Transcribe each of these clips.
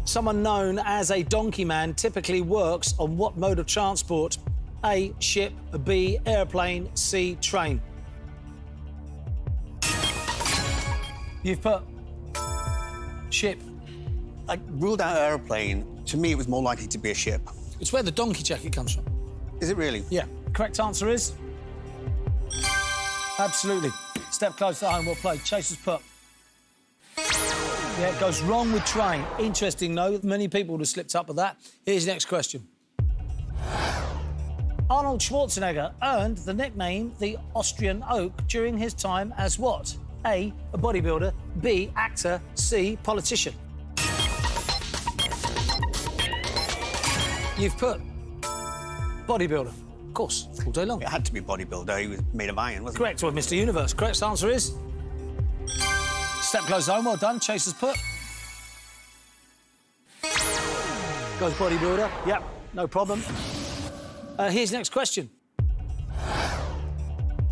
Someone known as a donkey man typically works on what mode of transport? A, ship, B, airplane, C, train. You've put ship. I ruled out aeroplane. To me, it was more likely to be a ship. It's where the donkey jacket comes from. Is it really? Yeah. Correct answer is? Absolutely. Step close to home, well played. Chaser's put. Yeah, it goes wrong with train. Interesting, though. Many people would have slipped up with that. Here's the next question. Arnold Schwarzenegger earned the nickname the Austrian Oak during his time as what? A bodybuilder, B, actor, C, politician. You've put bodybuilder. Of course, all day long. It had to be bodybuilder. He was made of iron, wasn't Correct, well, Mr. Universe. Correct answer is? Step close home, well done. Chaser's put. Goes bodybuilder. Yep, no problem. Here's the next question.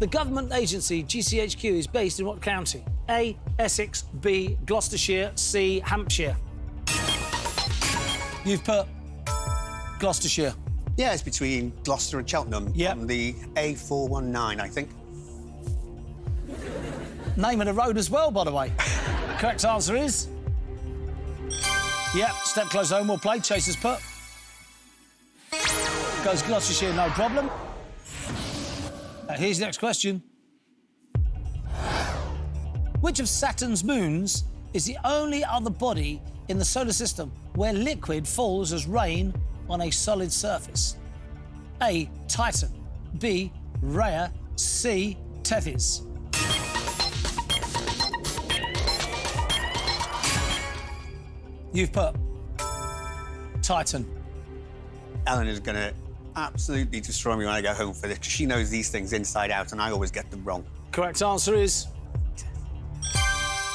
The government agency GCHQ is based in what county? A, Essex, B, Gloucestershire, C, Hampshire. You've put Gloucestershire. it? Yeah, it's between Gloucester and Cheltenham. Yep. On the A419, I think. Name of the road as well, by the way. Correct answer is? Yep, step close home, well played. Chaser's put. Goes Gloucestershire, no problem. Here's the next question. Which of Saturn's moons is the only other body in the solar system where liquid falls as rain on a solid surface? A, Titan. B, Rhea. C, Tethys. You've put Titan. Ellen is going to absolutely destroy me when I go home for this, 'cause she knows these things inside out, and I always get them wrong. Correct answer is?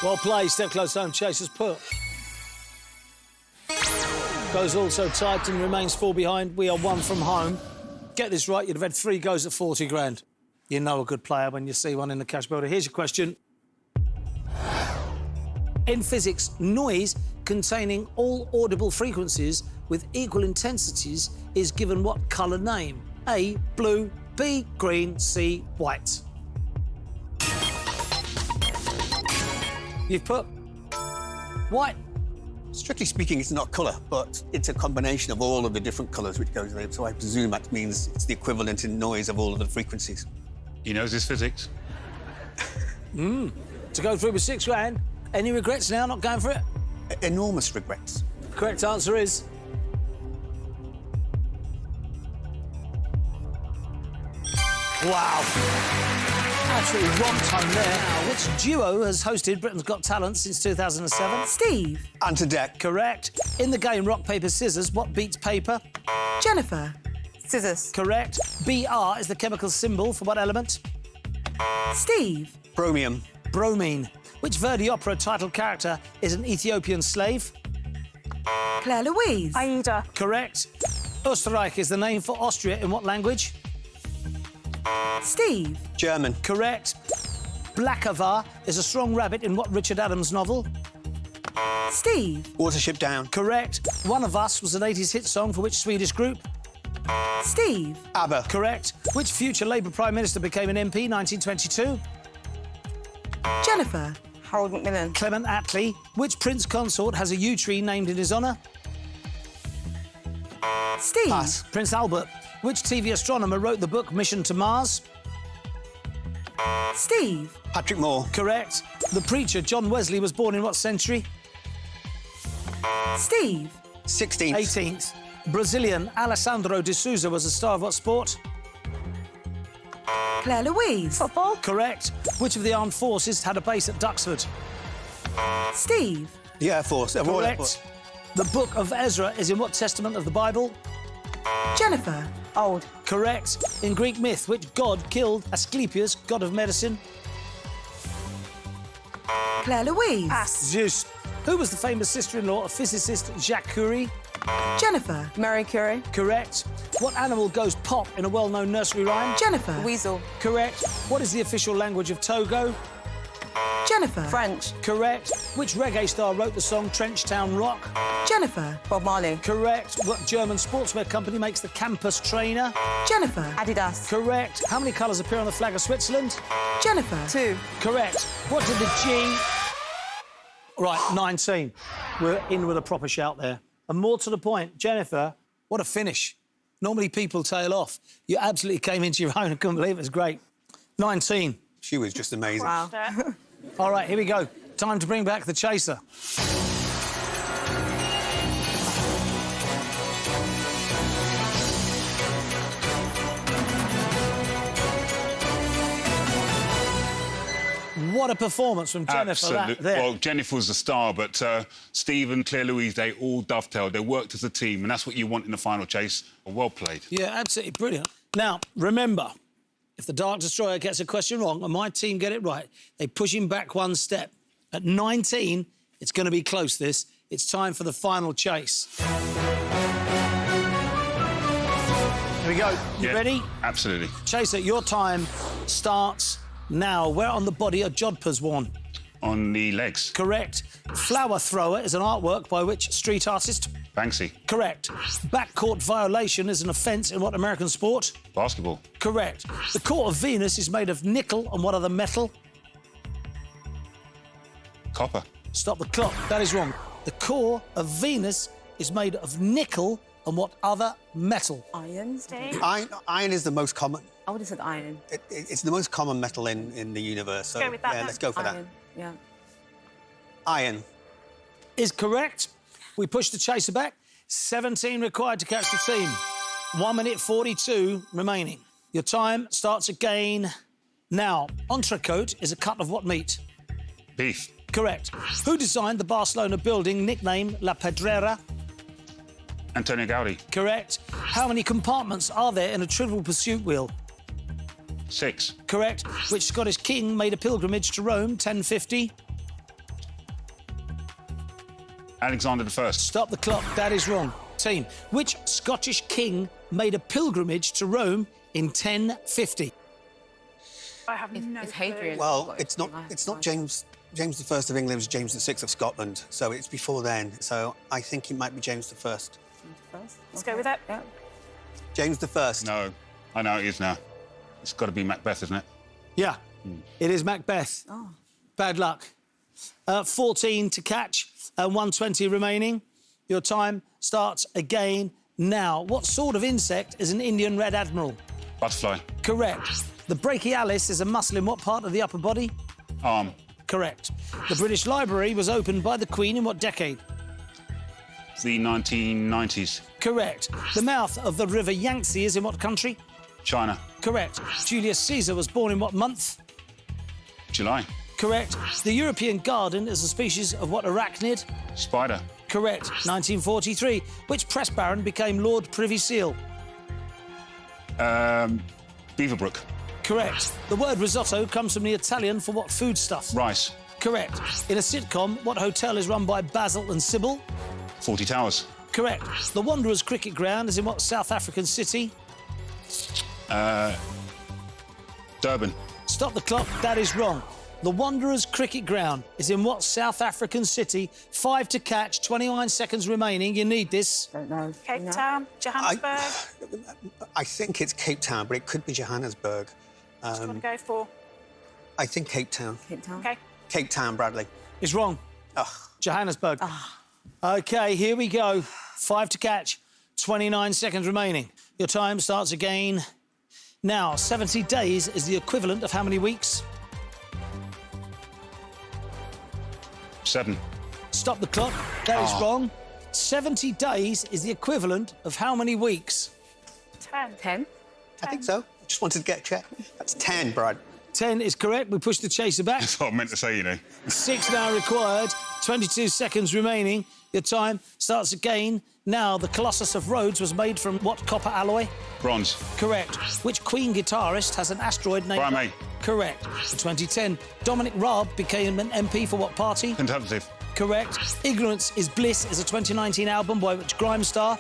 Well played. Step close home. Chaser's put. Goes also Titan, remains 4 behind. We are 1 from home. Get this right, you'd have had 3 goes at 40 grand. You know a good player when you see one in the cash builder. Here's your question. In physics, noise containing all audible frequencies with equal intensities is given what colour name? A, blue, B, green, C, white. You've put white. Strictly speaking, it's not colour, but it's a combination of all of the different colours which goes there. So I presume that means it's the equivalent in noise of all of the frequencies. He knows his physics. To go through with 6 grand. Any regrets now not going for it? Enormous regrets. Correct answer is? Wow. Absolutely wrong tone there. Which duo has hosted Britain's Got Talent since 2007? Steve. And to deck. Correct. In the game Rock, Paper, Scissors, what beats paper? Jennifer. Scissors. Correct. Br is the chemical symbol for what element? Steve. Chromium. Bromine. Which Verdi opera title character is an Ethiopian slave? Claire Louise. Aida. Correct. Österreich is the name for Austria in what language? Steve. German. Correct. Blackavar is a strong rabbit in what Richard Adams novel? Steve. Watership Down. Correct. One of Us was an 80s hit song for which Swedish group? Steve. ABBA. Correct. Which future Labour Prime Minister became an MP 1922? Jennifer. Harold Macmillan. Clement Attlee. Which Prince consort has a yew tree named in his honour? Steve. Pass. Prince Albert. Which TV astronomer wrote the book Mission to Mars? Steve. Patrick Moore. Correct. The preacher John Wesley was born in what century? Steve. 16th. 18th. Brazilian Alessandro de Souza was a star of what sport? Claire Louise. Football. Correct. Which of the armed forces had a base at Duxford? Steve. The Air Force. Royal Air Force. Correct. The book of Ezra is in what testament of the Bible? Jennifer. Old. Correct. In Greek myth, which god killed Asclepius, god of medicine? Claire Louise. Pass. Zeus. Who was the famous sister-in-law of physicist Jacques Curie? Jennifer. Marie Curie. Correct. What animal goes pop in a well-known nursery rhyme? Jennifer. Weasel. Correct. What is the official language of Togo? Jennifer. French. Correct. Which reggae star wrote the song Trench Town Rock? Jennifer. Bob Marley. Correct. What German sportswear company makes the campus trainer? Jennifer. Adidas. Correct. How many colours appear on the flag of Switzerland? Jennifer. 2. Correct. What did the G... Right, 19. We're in with a proper shout there. And more to the point, Jennifer, what a finish. Normally people tail off. You absolutely came into your own and couldn't believe it. It was great. 19. She was just amazing. Wow. All right, here we go. Time to bring back the chaser. What a performance from Jennifer. Well, Jennifer was the star, but Steve and Claire Louise, they all dovetailed. They worked as a team, and that's what you want in the final chase. Well played. Yeah, absolutely brilliant. Now, remember, if the Dark Destroyer gets a question wrong and my team get it right, they push him back one step. At 19, it's going to be close, this. It's time for the final chase. Here we go. You ready? Absolutely. Chaser, your time starts now. Where on the body are jodhpurs worn? On the legs. Correct. Flower thrower is an artwork by which street artist? Banksy. Correct. Backcourt violation is an offence in what American sport? Basketball. Correct. The core of Venus is made of nickel and what other metal? Copper. Stop the clock. That is wrong. The core of Venus is made of nickel and what other metal? Iron. Iron is the most common. I would have said iron. It's the most common metal in the universe. So Go with that, yeah, then. let's go for Iron. Yeah. that. Iron. Is correct. We push the chaser back. 17 required to catch the team. 1 minute 42 remaining. Your time starts again now. Entrecote is a cut of what meat? Beef. Correct. Who designed the Barcelona building nicknamed La Pedrera? Antonio Gaudi. Correct. How many compartments are there in a Trivial Pursuit wheel? 6. Correct. Which Scottish king made a pilgrimage to Rome 1050? Alexander I. Stop the clock. That is wrong. Team. Which Scottish king made a pilgrimage to Rome in 1050? I have no It's clue. Hadrian. Well, it's not James I of England. It was James VI of Scotland. So it's before then. So I think it might be James I. Let's go with it. Yeah. James I. No, I know it is now. It's got to be Macbeth, isn't it? Yeah. It is Macbeth. Oh. Bad luck. 14 to catch and 120 remaining. Your time starts again now. What sort of insect is an Indian red admiral? Butterfly. Correct. The brachialis is a muscle in what part of the upper body? Arm. Correct. The British Library was opened by the Queen in what decade? The 1990s. Correct. The mouth of the River Yangtze is in what country? China. Correct. Julius Caesar was born in what month? July. Correct. The European garden is a species of what arachnid? Spider. Correct. 1943. Which press baron became Lord Privy Seal? Beaverbrook. Correct. The word risotto comes from the Italian for what foodstuff? Rice. Correct. In a sitcom, what hotel is run by Basil and Sybil? 40 Towers. Correct. The Wanderers cricket ground is in what South African city? Durban. Stop the clock. That is wrong. The Wanderers cricket ground is in what South African city? 5 to catch, 29 seconds remaining. You need this. Don't know. Cape No. Town, Johannesburg. I think it's Cape Town, but it could be Johannesburg. What do you want to go for? I think Cape Town. Cape Town. OK. Cape Town, Bradley. It's wrong. Ugh. Johannesburg. OK, here we go. 5 to catch, 29 seconds remaining. Your time starts again now. 70 days is the equivalent of how many weeks? 7. Stop the clock. That is wrong. 70 days is the equivalent of how many weeks? 10. 10. I think so. I just wanted to get a check. That's 10, Brad. 10 is correct. We push the chaser back. That's what I meant to say, you know. 6 now required. 22 seconds remaining. Your time starts again. Now, the Colossus of Rhodes was made from what copper alloy? Bronze. Correct. Which Queen guitarist has an asteroid named... Brian May. Correct. For 2010, Dominic Raab became an MP for what party? Conservative. Correct. Ignorance is Bliss is a 2019 album by which grime star?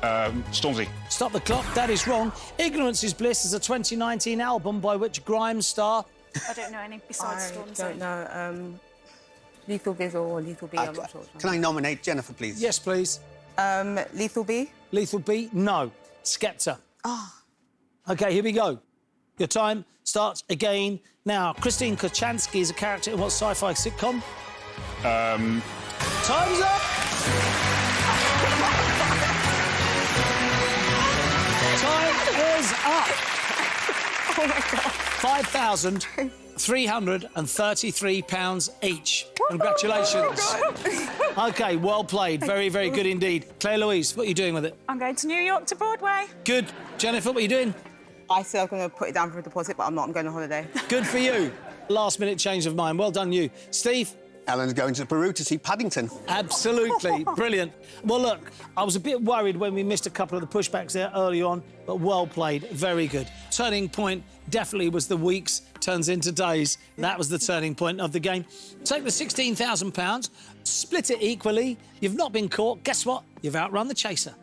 Stormzy. Stop the clock. That is wrong. Ignorance is Bliss is a 2019 album by which grime star? I don't know any besides I Storm don't know. Lethal Bizzle or Lethal B, I'm not sure. Can I nominate Jennifer, please? Yes, please. Lethal B? Lethal B? No. Skepta. OK, here we go. Your time starts again. Now, Christine Kochanski is a character in what sci-fi sitcom? Time's up! Time is up! Oh, my God. £5,333 each. Congratulations. OK, well played. Very, very good indeed. Claire Louise, what are you doing with it? I'm going to New York to Broadway. Good. Jennifer, what are you doing? I said I was going to put it down for a deposit, but I'm not. I'm going on holiday. Good for you. Last-minute change of mind. Well done, you. Steve? Ellen's going to Peru to see Paddington. Absolutely. Brilliant. Well, look, I was a bit worried when we missed a couple of the pushbacks there early on, but well played. Very good. Turning point definitely was the weeks turns into days. That was the turning point of the game. Take the £16,000, split it equally. You've not been caught. Guess what? You've outrun the chaser.